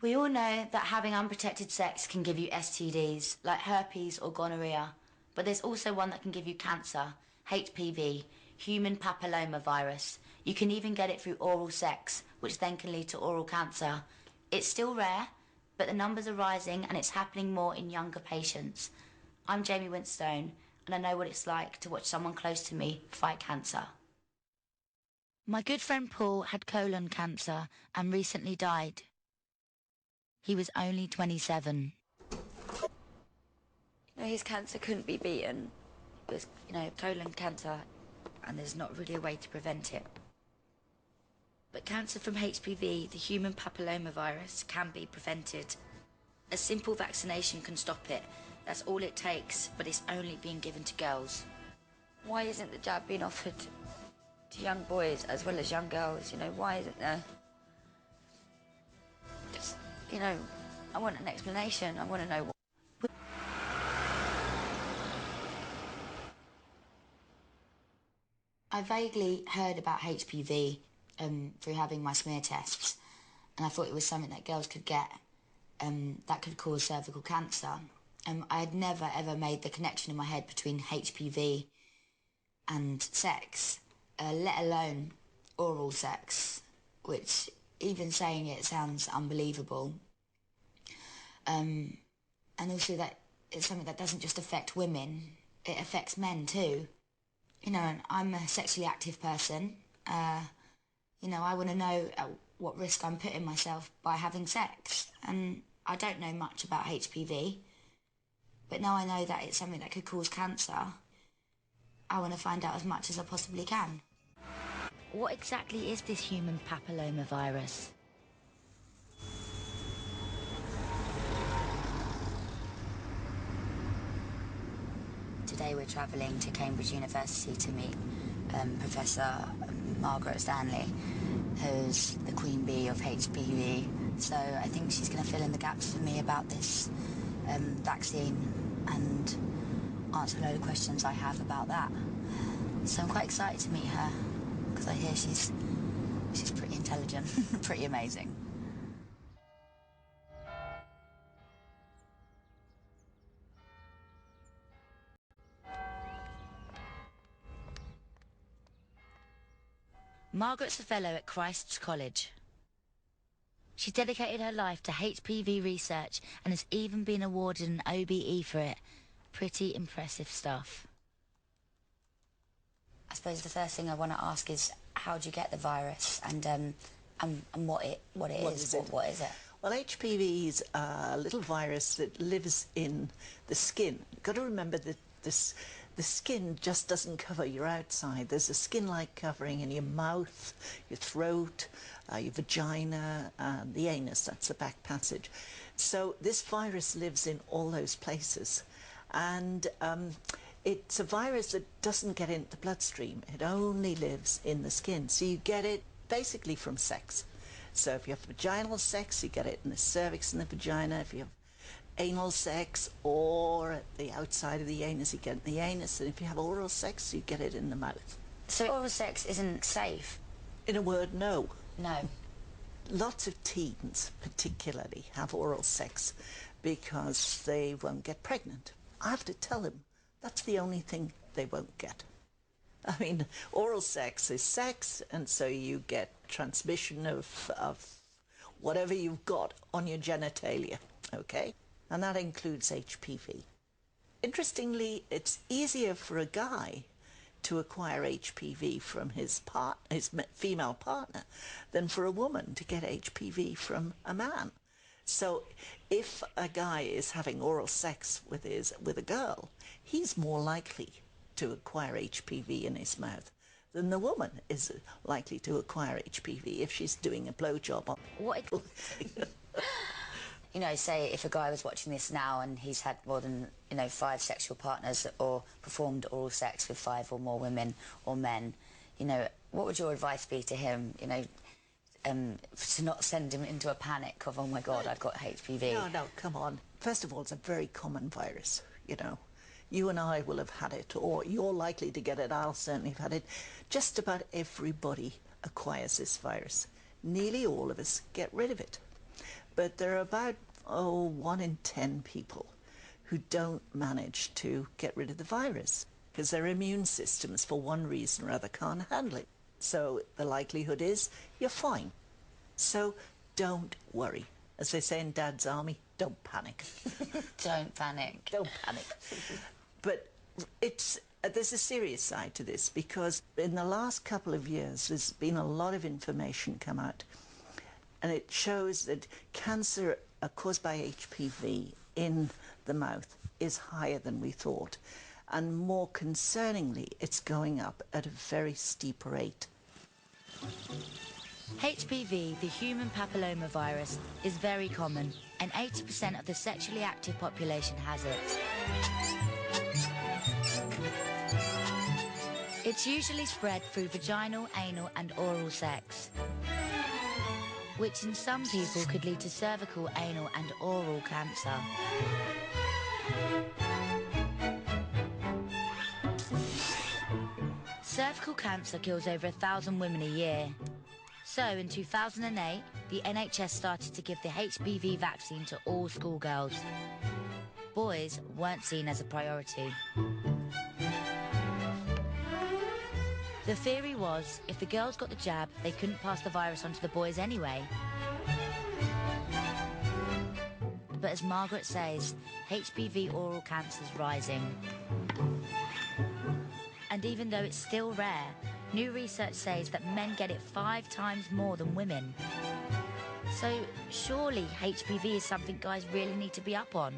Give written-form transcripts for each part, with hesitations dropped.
We all know that having unprotected sex can give you STDs, like herpes or gonorrhea, but there's also one that can give you cancer, HPV, human papillomavirus. You can even get it through oral sex, which then can lead to oral cancer. It's still rare, but the numbers are rising and it's happening more in younger patients. I'm Jamie Winstone, and I know what it's like to watch someone close to me fight cancer. My good friend Paul had colon cancer and recently died. He was only 27. His cancer couldn't be beaten. It was, colon cancer, and there's not really a way to prevent it. But cancer from HPV, the human papillomavirus, can be prevented. A simple vaccination can stop it. That's all it takes, but it's only being given to girls. Why isn't the jab being offered to young boys as well as young girls? Why isn't there? Just, I want an explanation. I want to know what. I vaguely heard about HPV through having my smear tests, and I thought it was something that girls could get that could cause cervical cancer. I had never ever made the connection in my head between HPV and sex, let alone oral sex, which even saying it sounds unbelievable. And also that it's something that doesn't just affect women, it affects men too. And I'm a sexually active person. I want to know at what risk I'm putting myself by having sex. And I don't know much about HPV, but now I know that it's something that could cause cancer. I want to find out as much as I possibly can. What exactly is this human papillomavirus? Today we're travelling to Cambridge University to meet Professor Margaret Stanley, who's the queen bee of HPV. So I think she's going to fill in the gaps for me about this vaccine and answer a load of questions I have about that. So I'm quite excited to meet her because I hear she's pretty intelligent, pretty amazing. Margaret's a fellow at Christ's College. She's dedicated her life to HPV research and has even been awarded an OBE for it. Pretty impressive stuff. I suppose the first thing I want to ask is, how do you get the virus, and what it is? What is it? Well, HPV is a little virus that lives in the skin. You've got to remember that the skin just doesn't cover your outside. There's a skin-like covering in your mouth, your throat, your vagina, and the anus. That's the back passage. So this virus lives in all those places. And it's a virus that doesn't get into the bloodstream. It only lives in the skin. So you get it basically from sex. So if you have vaginal sex, you get it in the cervix and the vagina. If you have anal sex or at the outside of the anus, you get it in the anus. And if you have oral sex, you get it in the mouth. So oral sex isn't safe? In a word, no. No. Lots of teens, particularly, have oral sex because they won't get pregnant. I have to tell them that's the only thing they won't get. I mean, oral sex is sex, and so you get transmission of whatever you've got on your genitalia, okay? And that includes HPV. Interestingly, it's easier for a guy to acquire HPV from his female partner than for a woman to get HPV from a man. So if a guy is having oral sex with a girl, he's more likely to acquire HPV in his mouth than the woman is likely to acquire HPV if she's doing a blowjob on. What? Say if a guy was watching this now and he's had more than 5 sexual partners or performed oral sex with 5 or more women or men, what would your advice be to him? To not send him into a panic of, oh my God, I've got HPV. No, come on. First of all, it's a very common virus, You and I will have had it, or you're likely to get it. I'll certainly have had it. Just about everybody acquires this virus. Nearly all of us get rid of it. But there are about, 1 in 10 people who don't manage to get rid of the virus because their immune systems, for one reason or other, can't handle it. So the likelihood is you're fine. So don't worry. As they say in Dad's army, don't panic. Don't panic. Don't panic. But there's a serious side to this, because in the last couple of years there's been a lot of information come out, and it shows that cancer caused by HPV in the mouth is higher than we thought, and more concerningly, it's going up at a very steep rate. HPV, the human papillomavirus, is very common, and 80% of the sexually active population has it. It's usually spread through vaginal, anal and oral sex, which in some people could lead to cervical, anal and oral cancer. Cervical cancer kills over 1,000 women a year. So in 2008, the NHS started to give the HPV vaccine to all schoolgirls. Boys weren't seen as a priority. The theory was, if the girls got the jab, they couldn't pass the virus on to the boys anyway. But as Margaret says, HPV oral cancer's rising. And even though it's still rare, new research says that men get it 5 times more than women. So surely HPV is something guys really need to be up on.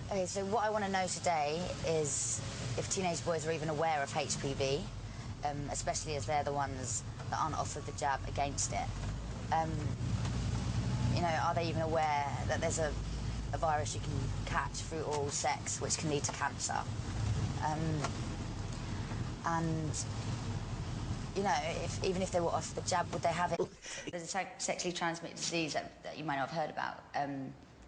Okay, so what I want to know today is if teenage boys are even aware of HPV, especially as they're the ones that aren't offered the jab against it. You know, are they even aware that there's a virus you can catch through oral sex, which can lead to cancer? And, you know, even if they were offered the jab, would they have it? There's a sexually transmitted disease that you might not have heard about,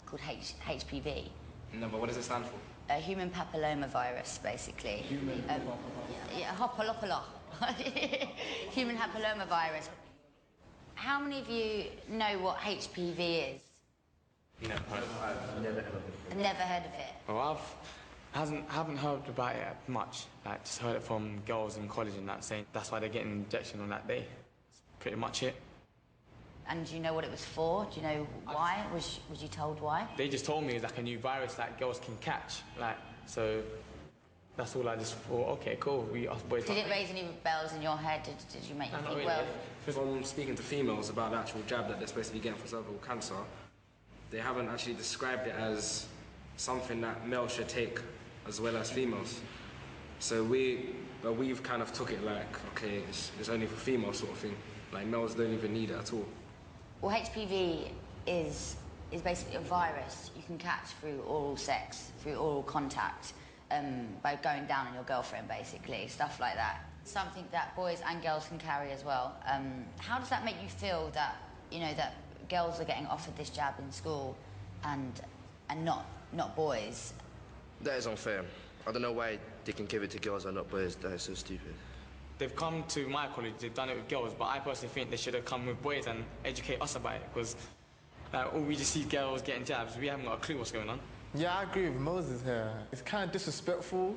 called HPV. No, but what does it stand for? A human papillomavirus, basically. Human papillomavirus. Human papillomavirus. How many of you know what HPV is? Never heard of it. Never heard of it? Well, haven't heard about it much. Like, just heard it from girls in college and that, saying that's why they're getting an injection on that day. That's pretty much it. And do you know what it was for? Do you know why? Was you told why? They just told me it's like a new virus that girls can catch. Like, so that's all I just thought, okay, cool. Us boys. Did it raise any bells in your head? Did you make you think, well... From speaking to females about the actual jab that they're supposed to be getting for cervical cancer, they haven't actually described it as something that males should take as well as females. So we've kind of took it like, okay, it's only for females sort of thing. Like, males don't even need it at all. Well, HPV is basically a virus you can catch through oral sex, through oral contact, by going down on your girlfriend, basically, stuff like that. Something that boys and girls can carry as well. How does that make you feel that, you know, that girls are getting offered this jab in school and not boys? That is unfair. I don't know why they can give it to girls and not boys. That is so stupid. They've come to my college, they've done it with girls, but I personally think they should have come with boys and educate us about it, because all we just see girls getting jabs, we haven't got a clue what's going on. Yeah, I agree with Moses here. It's kind of disrespectful.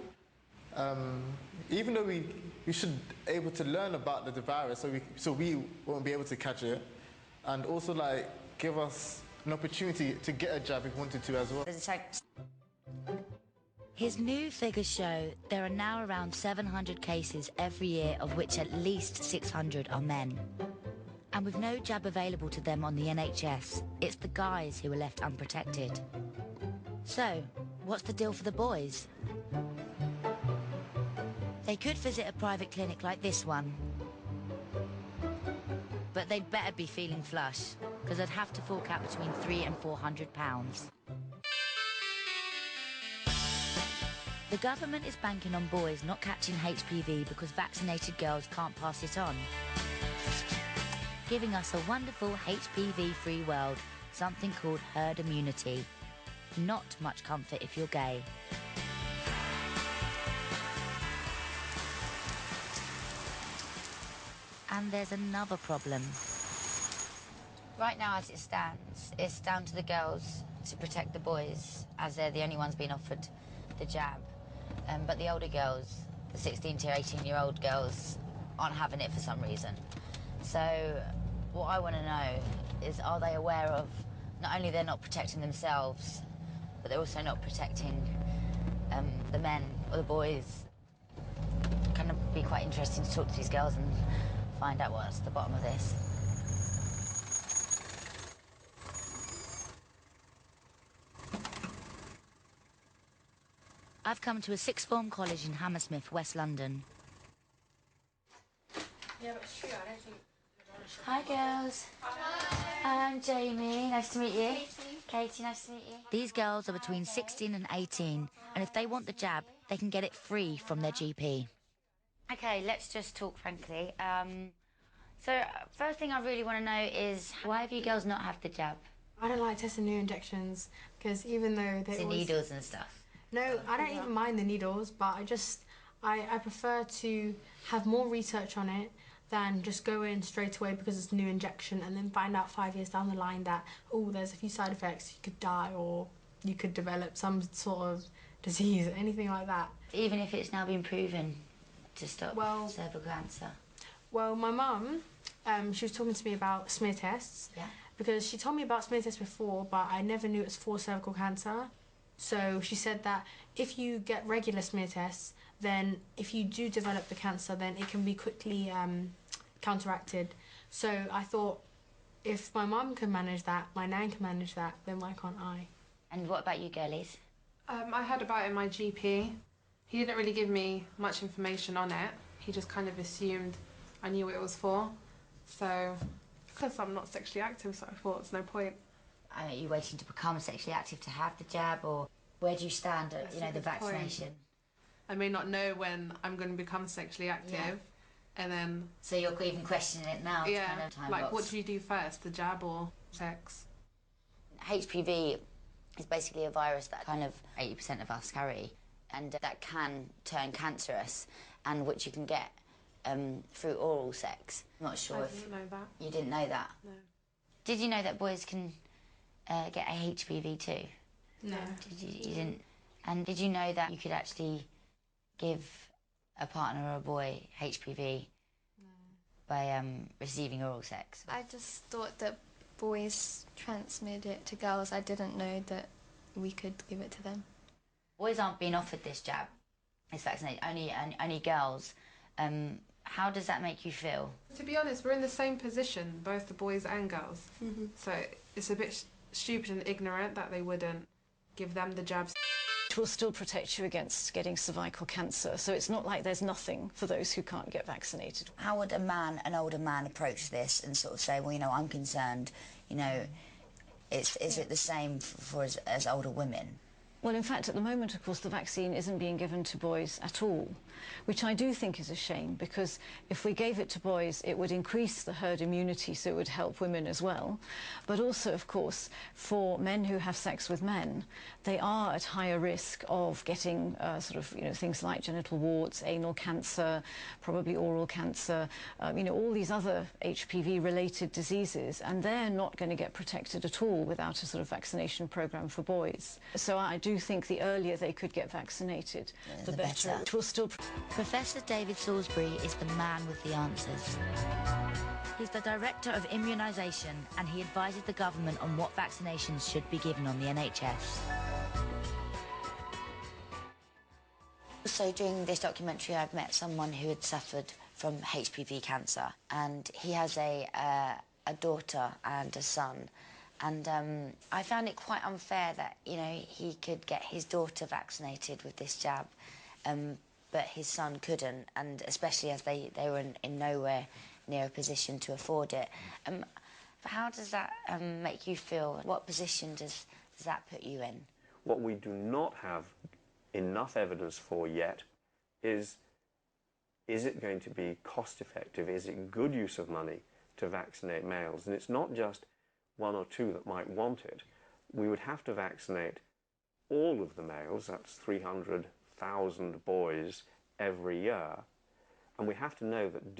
Even though we should be able to learn about the virus so we won't be able to catch it, and also like give us an opportunity to get a jab if we wanted to as well. His new figures show there are now around 700 cases every year, of which at least 600 are men. And with no jab available to them on the NHS, it's the guys who are left unprotected. So, what's the deal for the boys? They could visit a private clinic like this one, but they'd better be feeling flush, because they'd have to fork out between £300 and £400. The government is banking on boys not catching HPV because vaccinated girls can't pass it on, giving us a wonderful HPV-free world, something called herd immunity. Not much comfort if you're gay. And there's another problem. Right now, as it stands, it's down to the girls to protect the boys, as they're the only ones being offered the jab. But the older girls, the 16 to 18-year-old girls, aren't having it for some reason. So what I want to know is, are they aware of not only they're not protecting themselves, but they're also not protecting the men or the boys? Kind of be quite interesting to talk to these girls and find out what's the bottom of this. I've come to a sixth form college in Hammersmith, West London. Yeah, but it's true, I don't think... Hi, girls. Hi. I'm Jamie. Nice to meet you. Katie, nice to meet you. These girls are between 16 and 18, and if they want the jab, they can get it free from their GP. Okay, let's just talk frankly. First thing I really want to know is, why have you girls not had the jab? I don't like testing new injections, because even though they The needles and stuff. No, I don't even mind the needles, but I prefer to have more research on it than just go in straight away because it's a new injection and then find out 5 years down the line that, oh, there's a few side effects, you could die or you could develop some sort of disease, anything like that. Even if it's now been proven to stop cervical cancer? Well, my mum, she was talking to me about smear tests. Yeah. Because she told me about smear tests before, but I never knew it was for cervical cancer. So she said that if you get regular smear tests, then if you do develop the cancer, then it can be quickly counteracted. So I thought, if my mum can manage that, my nan can manage that, then why can't I? And what about you girlies? I heard about it in my GP. He didn't really give me much information on it. He just kind of assumed I knew what it was for. So, because I'm not sexually active, so I thought there's no point. Are you waiting to become sexually active to have the jab, or where do you stand at, the vaccination? Point. I may not know when I'm going to become sexually active, and then... So you're even questioning it now? Yeah, kind of time like box. what do you do first, the jab or sex? HPV is basically a virus that kind of 80% of us carry, and that can turn cancerous, and which you can get through oral sex. I'm not sure if... I didn't know that. You didn't know that? No. Did you know that boys can get a HPV too? No. You didn't? And did you know that you could actually give a partner or a boy HPV by receiving oral sex? I just thought that boys transmitted it to girls. I didn't know that we could give it to them. Boys aren't being offered this jab, this vaccination, only girls. How does that make you feel? To be honest, we're in the same position, both the boys and girls. So it's a bit stupid and ignorant that they wouldn't give them the jabs. It will still protect you against getting cervical cancer, so it's not like there's nothing for those who can't get vaccinated. How would an older man approach this and sort of say, well, I'm concerned, is it the same for as older women? Well, in fact, at the moment, of course, the vaccine isn't being given to boys at all, which I do think is a shame, because if we gave it to boys, it would increase the herd immunity, so it would help women as well. But also, of course, for men who have sex with men, they are at higher risk of getting things like genital warts, anal cancer, probably oral cancer, all these other HPV-related diseases, and they're not going to get protected at all without a sort of vaccination program for boys. So I do think the earlier they could get vaccinated, the better. It will still... Professor David Salisbury is the man with the answers. He's the Director of Immunisation, and he advises the government on what vaccinations should be given on the NHS. So during this documentary, I've met someone who had suffered from HPV cancer, and he has a daughter and a son. And I found it quite unfair that, he could get his daughter vaccinated with this jab, but his son couldn't, and especially as they were in nowhere near a position to afford it. How does that make you feel? What position does that put you in? What we do not have enough evidence for yet is it going to be cost effective? Is it good use of money to vaccinate males? And it's not just one or two that might want it. We would have to vaccinate all of the males, that's 300,000 boys every year, and we have to know that